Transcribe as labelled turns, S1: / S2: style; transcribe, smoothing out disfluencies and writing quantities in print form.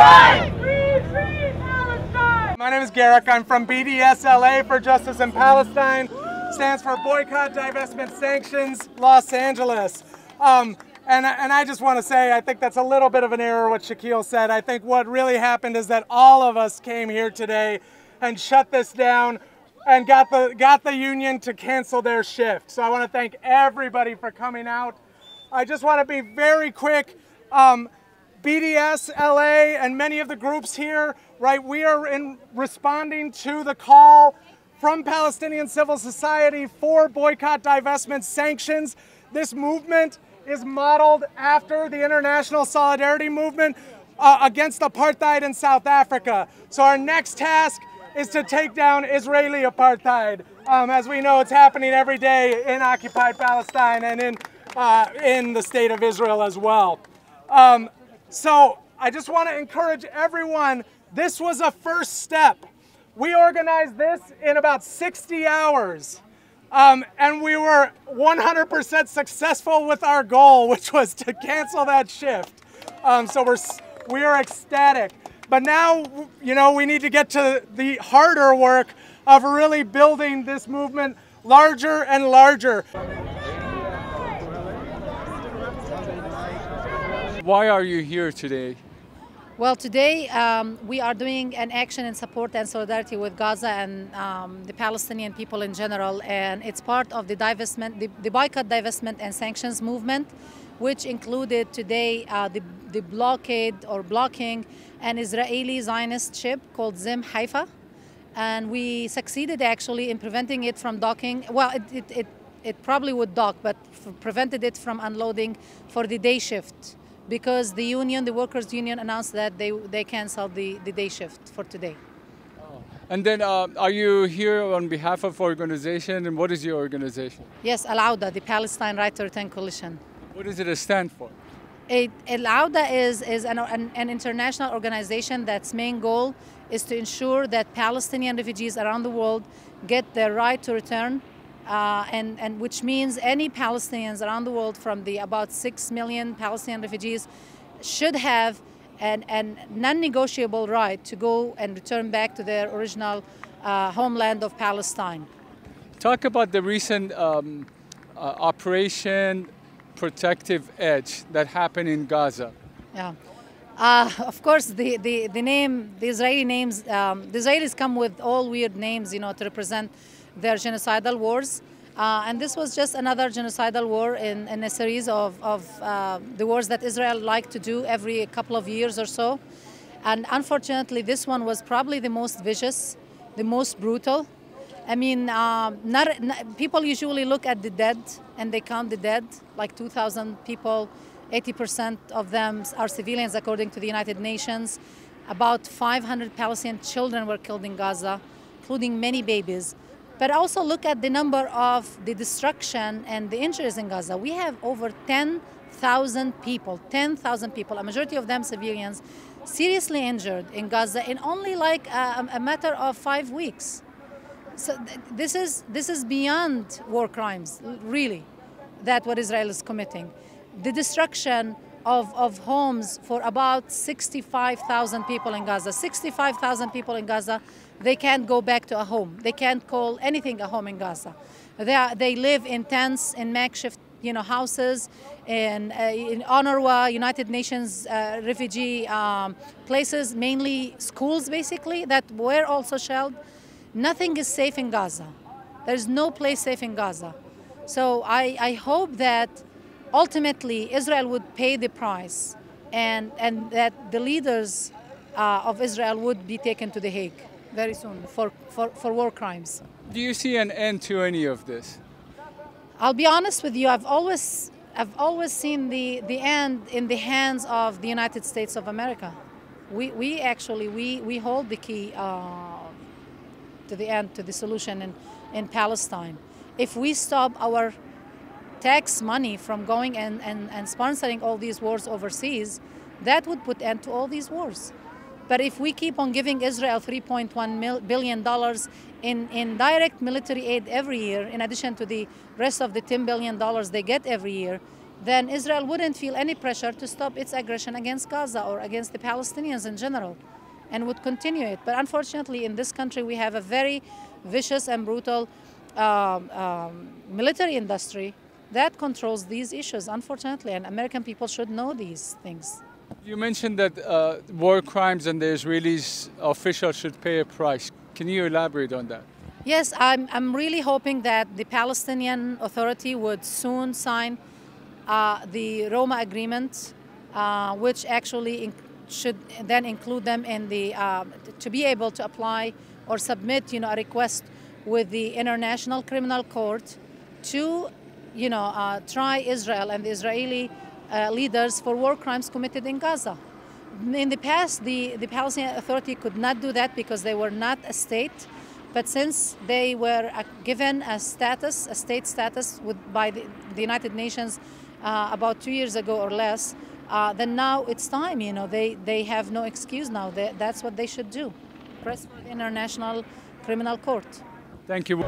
S1: right! Free Palestine! My name is Garrick. I'm from BDS-LA for Justice in Palestine. Stands for Boycott, Divestment, Sanctions, Los Angeles. And I just want to say, I think that's a little bit of an error what Shaquille said. I think what really happened is that all of us came here today and shut this down and got the union to cancel their shift. So I want to thank everybody for coming out. I just want to be very quick. BDS-LA and many of the groups here, right, we are responding to the call from Palestinian civil society for boycott, divestment, sanctions. This movement is modeled after the international solidarity movement against apartheid in South Africa. So our next task is to take down Israeli apartheid. As we know, it's happening every day in occupied Palestine and in the state of Israel as well. So I just want to encourage everyone, this was a first step. We organized this in about 60 hours, and we were 100% successful with our goal, which was to cancel that shift. So we are ecstatic. But now, you know, we need to get to the harder work of really building this movement larger and larger.
S2: Why are you here today?
S3: Well, today we are doing an action in support and solidarity with Gaza and the Palestinian people in general, and it's part of the divestment, the boycott, divestment, and sanctions movement, which included today the blockade or blocking an Israeli Zionist ship called Zim Haifa, and we succeeded actually in preventing it from docking. Well, it probably would dock, but prevented it from unloading for the day shift, because the union, the workers' union, announced that they canceled the day shift for today.
S2: Oh. And then are you here on behalf of organization, and what is your organization?
S3: Yes, Al-AWDA, the Palestine Right to Return Coalition.
S2: What does it stand for?
S3: Al-AWDA is an international organization that's main goal is to ensure that Palestinian refugees around the world get their right to return, and which means any Palestinians around the world, from the about 6 million Palestinian refugees, should have an non-negotiable right to go and return back to their original homeland of Palestine.
S2: Talk about the recent Operation Protective Edge that happened in Gaza.
S3: Yeah. Of course, the name, the Israeli names, the Israelis come with all weird names, you know, to represent their genocidal wars. And this was just another genocidal war in a series of the wars that Israel liked to do every couple of years or so. And unfortunately, this one was probably the most vicious, the most brutal. I mean, people usually look at the dead and they count the dead, like 2,000 people, 80% of them are civilians according to the United Nations. About 500 Palestinian children were killed in Gaza, including many babies. But also look at the number of the destruction and the injuries in Gaza. We have over 10,000 people, a majority of them civilians, seriously injured in Gaza in only like a matter of 5 weeks. So this is beyond war crimes, really, that what Israel is committing. The destruction of homes for about 65,000 people in Gaza. 65,000 people in Gaza, they can't go back to a home. They can't call anything a home in Gaza. They live in tents, in makeshift, you know, houses, in UNRWA, United Nations refugee places, mainly schools, basically, that were also shelled. Nothing is safe in Gaza. There's no place safe in Gaza. So I hope that ultimately Israel would pay the price, and that the leaders of Israel would be taken to The Hague very soon for war crimes.
S2: Do you see an end to any of this?
S3: I'll be honest with you, I've always seen the end in the hands of the United States of America. We actually hold the key to the end, to the solution in Palestine. If we stop our tax money from going and sponsoring all these wars overseas, that would put end to all these wars. But if we keep on giving Israel $3.1 billion in direct military aid every year, in addition to the rest of the $10 billion they get every year, then Israel wouldn't feel any pressure to stop its aggression against Gaza or against the Palestinians in general, and would continue it. But unfortunately, in this country, we have a very vicious and brutal military industry that controls these issues, unfortunately, and American people should know these things.
S2: You mentioned that war crimes and the Israelis officials should pay a price. Can you elaborate on that?
S3: Yes, I'm really hoping that the Palestinian Authority would soon sign the Roma Agreement, which actually should then include them in the to be able to apply or submit, a request with the International Criminal Court to, try Israel and the Israeli leaders for war crimes committed in Gaza. In the past, the Palestinian Authority could not do that because they were not a state. But since they were given a state status by the United Nations about 2 years ago or less, then now it's time. They have no excuse now. That's what they should do. Press for the International Criminal Court.
S2: Thank you.